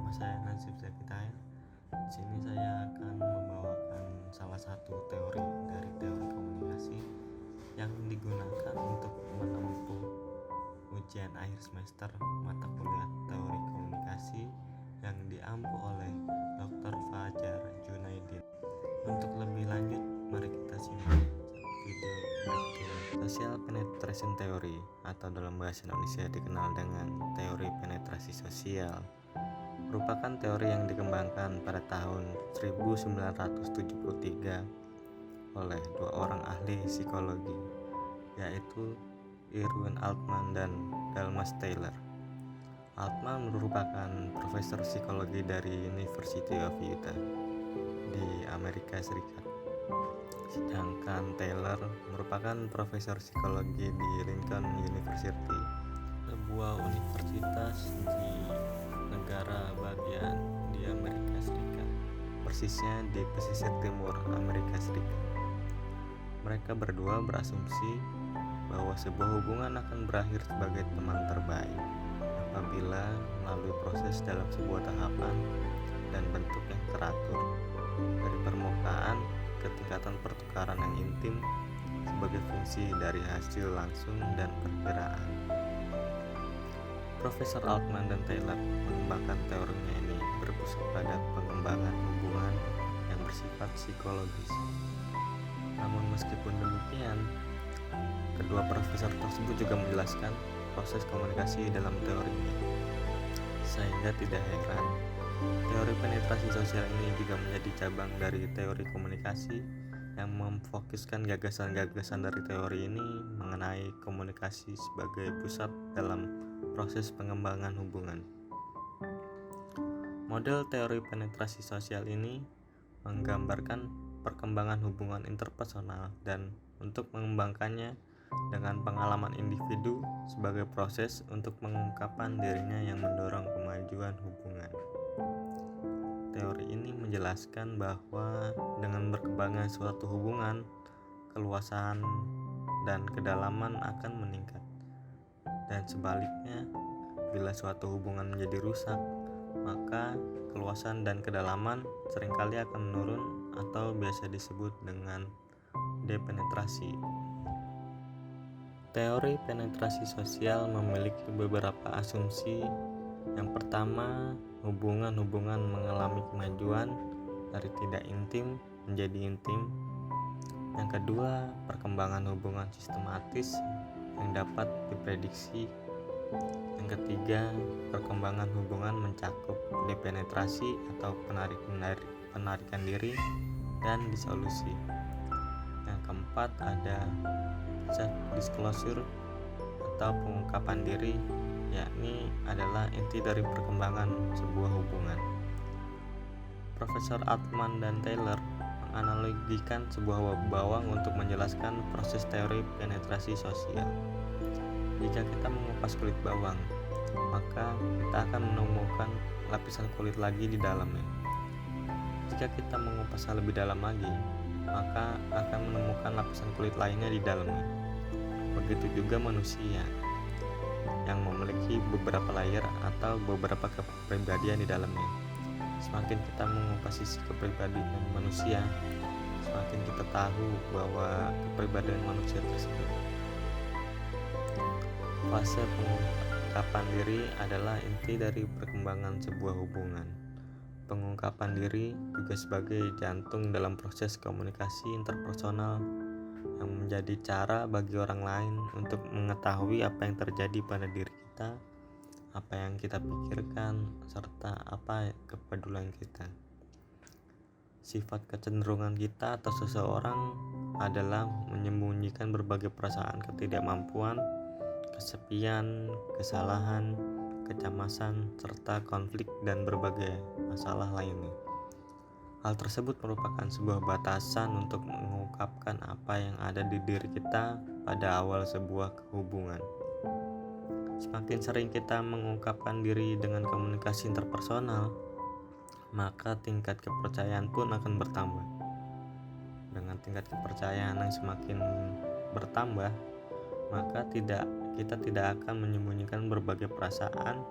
Nama saya Nasib Zakitain. Di sini saya akan membawakan salah satu teori dari teori komunikasi yang digunakan untuk menempuh ujian akhir semester mata kuliah teori komunikasi yang diampu oleh Dr. Fajar Junaidin. Untuk lebih lanjut, mari kita simak video berikut. Social Penetration Theory atau dalam bahasa Indonesia dikenal dengan teori penetrasi sosial merupakan teori yang dikembangkan pada tahun 1973 oleh dua orang ahli psikologi, yaitu Irwin Altman dan Dalmas Taylor. Altman merupakan profesor psikologi dari University of Utah di Amerika Serikat, sedangkan Taylor merupakan profesor psikologi di Lincoln University, sebuah universitas di negara bagian di Amerika Serikat, persisnya di pesisir timur Amerika Serikat. Mereka berdua berasumsi bahwa sebuah hubungan akan berakhir sebagai teman terbaik apabila melalui proses dalam sebuah tahapan dan bentuk yang teratur, dari permukaan ke tingkatan pertukaran yang intim sebagai fungsi dari hasil langsung dan perkiraan. Profesor Altman dan Taylor mengembangkan teorinya ini berpusat pada pengembangan hubungan yang bersifat psikologis. Namun meskipun demikian, kedua profesor tersebut juga menjelaskan proses komunikasi dalam teorinya. Sehingga tidak heran, teori penetrasi sosial ini juga menjadi cabang dari teori komunikasi yang memfokuskan gagasan-gagasan dari teori ini mengenai komunikasi sebagai pusat dalam proses pengembangan hubungan. Model teori penetrasi sosial ini menggambarkan perkembangan hubungan interpersonal dan untuk mengembangkannya dengan pengalaman individu sebagai proses untuk mengungkapkan dirinya yang mendorong kemajuan hubungan. Teori ini menjelaskan bahwa dengan berkembangnya suatu hubungan, keluasan dan kedalaman akan meningkat. Dan sebaliknya, bila suatu hubungan menjadi rusak, maka keluasan dan kedalaman seringkali akan menurun atau biasa disebut dengan depenetrasi. Teori penetrasi sosial memiliki beberapa asumsi. Yang pertama, hubungan-hubungan mengalami kemajuan dari tidak intim menjadi intim. Yang kedua, perkembangan hubungan sistematis yang dapat diprediksi. Yang ketiga, perkembangan hubungan mencakup depenetrasi atau penarikan diri dan disolusi. Yang keempat, ada self disclosure atau pengungkapan diri, yakni adalah inti dari perkembangan sebuah hubungan. Profesor Altman dan Taylor menganalogikan sebuah bawang untuk menjelaskan proses teori penetrasi sosial. Jika kita mengupas kulit bawang, maka kita akan menemukan lapisan kulit lagi di dalamnya. Jika kita mengupas lebih dalam lagi, maka akan menemukan lapisan kulit lainnya di dalamnya. Begitu juga manusia yang memiliki beberapa layer atau beberapa kepribadian di dalamnya. Semakin kita mengupas sisi kepribadian manusia, semakin kita tahu bahwa kepribadian manusia tersebut. Fase pengungkapan diri adalah inti dari perkembangan sebuah hubungan. Pengungkapan diri juga sebagai jantung dalam proses komunikasi interpersonal yang menjadi cara bagi orang lain untuk mengetahui apa yang terjadi pada diri kita, apa yang kita pikirkan, serta apa kepedulian kita. Sifat kecenderungan kita atau seseorang adalah menyembunyikan berbagai perasaan ketidakmampuan, kesepian, kesalahan, kecemasan, serta konflik dan berbagai masalah lainnya. Hal tersebut merupakan sebuah batasan untuk mengungkapkan apa yang ada di diri kita pada awal sebuah hubungan. Semakin sering kita mengungkapkan diri dengan komunikasi interpersonal, maka tingkat kepercayaan pun akan bertambah. Dengan tingkat kepercayaan yang semakin bertambah, maka kita tidak akan menyembunyikan berbagai perasaan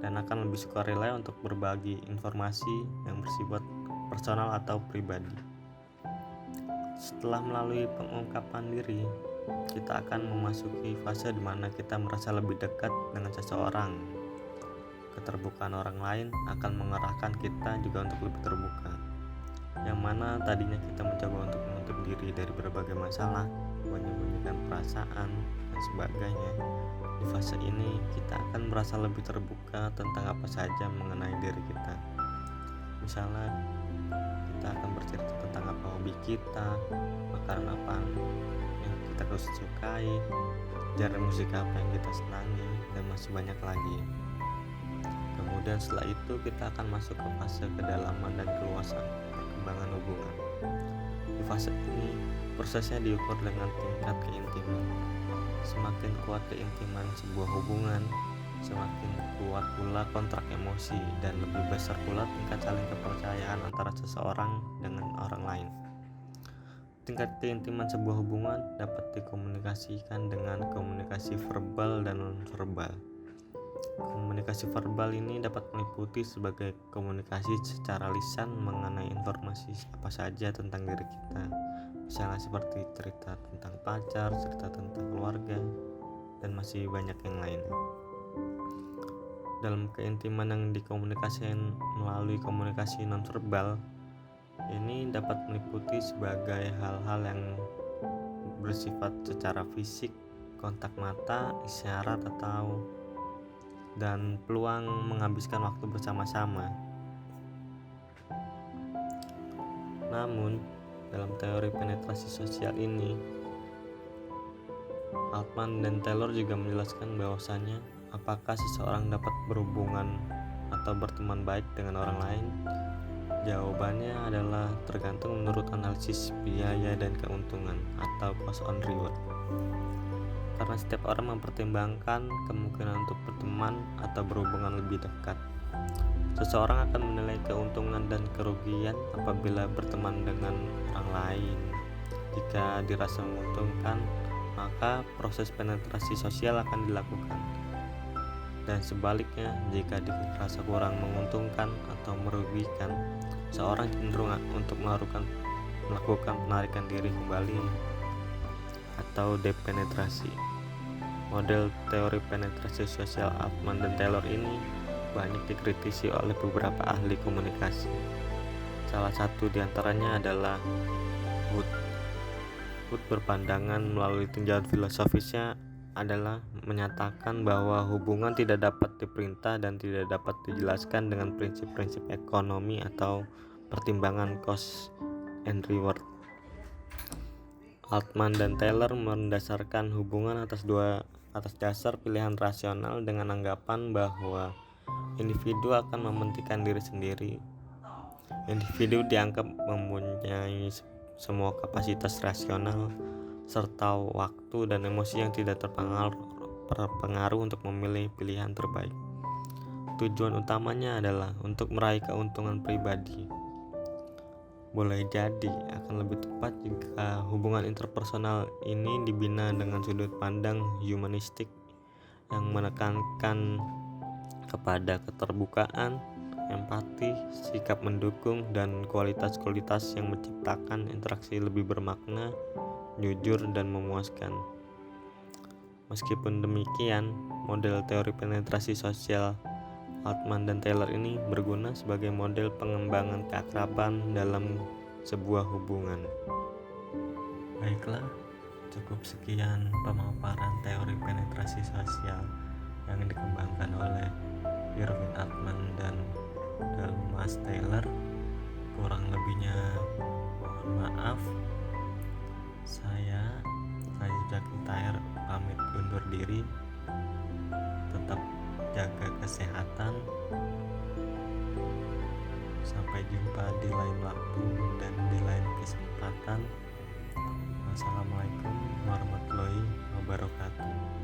dan akan lebih sukarela untuk berbagi informasi yang bersifat personal atau pribadi. Setelah melalui pengungkapan diri, kita akan memasuki fase di mana kita merasa lebih dekat dengan seseorang. Keterbukaan orang lain akan mengarahkan kita juga untuk lebih terbuka. Yang mana tadinya kita mencoba untuk menutup diri dari berbagai masalah, menyembunyikan perasaan, dan sebagainya. Di fase ini, kita akan merasa lebih terbuka tentang apa saja mengenai diri kita. Misalnya, kita akan bercerita tentang apa hobi kita, makanan apa yang kita sukai, genre musik apa yang kita senangi, dan masih banyak lagi. Kemudian setelah itu kita akan masuk ke fase kedalaman dan keluasan perkembangan hubungan. Di fase ini, prosesnya diukur dengan tingkat keintiman. Semakin kuat keintiman sebuah hubungan, semakin kuat pula kontrak emosi dan lebih besar pula tingkat saling kepercayaan antara seseorang dengan orang lain. Tingkat keintiman sebuah hubungan dapat dikomunikasikan dengan komunikasi verbal dan non-verbal. Komunikasi verbal ini dapat meliputi sebagai komunikasi secara lisan mengenai informasi apa saja tentang diri kita, misalnya seperti cerita tentang pacar, cerita tentang keluarga, dan masih banyak yang lain. Dalam keintiman yang dikomunikasikan melalui komunikasi nonverbal, ini dapat meliputi sebagai hal-hal yang bersifat secara fisik, kontak mata, isyarat dan peluang menghabiskan waktu bersama-sama. Namun, dalam teori penetrasi sosial ini, Altman dan Taylor juga menjelaskan bahwasannya apakah seseorang dapat berhubungan atau berteman baik dengan orang lain? Jawabannya adalah tergantung menurut analisis biaya dan keuntungan atau cost on reward. Karena setiap orang mempertimbangkan kemungkinan untuk berteman atau berhubungan lebih dekat. Seseorang akan menilai keuntungan dan kerugian apabila berteman dengan orang lain. Jika dirasa menguntungkan, maka proses penetrasi sosial akan dilakukan. Dan sebaliknya, jika dirasa kurang menguntungkan atau merugikan, seorang cenderung untuk melakukan penarikan diri kembali atau depenetrasi. Model teori penetrasi sosial Altman dan Taylor ini banyak dikritisi oleh beberapa ahli komunikasi. Salah satu diantaranya adalah Wood. Wood berpandangan melalui tinjauan filosofisnya adalah menyatakan bahwa hubungan tidak dapat diperintah dan tidak dapat dijelaskan dengan prinsip-prinsip ekonomi atau pertimbangan cost and reward. Altman dan Taylor mendasarkan hubungan atas dasar pilihan rasional dengan anggapan bahwa individu akan mementingkan diri sendiri. Individu dianggap mempunyai semua kapasitas rasional serta waktu dan emosi yang tidak terpengaruh untuk memilih pilihan terbaik. Tujuan utamanya adalah untuk meraih keuntungan pribadi. Boleh jadi akan lebih tepat jika hubungan interpersonal ini dibina dengan sudut pandang humanistik yang menekankan kepada keterbukaan, empati, sikap mendukung, dan kualitas-kualitas yang menciptakan interaksi lebih bermakna, jujur, dan memuaskan. Meskipun demikian, model teori penetrasi sosial Altman dan Taylor ini berguna sebagai model pengembangan keakraban dalam sebuah hubungan. Baiklah, cukup sekian pemaparan teori penetrasi sosial yang dikembangkan oleh Irwin Altman dan Dalmas Taylor. Kurang lebihnya mohon maaf. Saya Zaki Tahir pamit undur diri. Tetap jaga kesehatan. Sampai jumpa di lain waktu dan di lain kesempatan. Wassalamualaikum warahmatullahi wabarakatuh.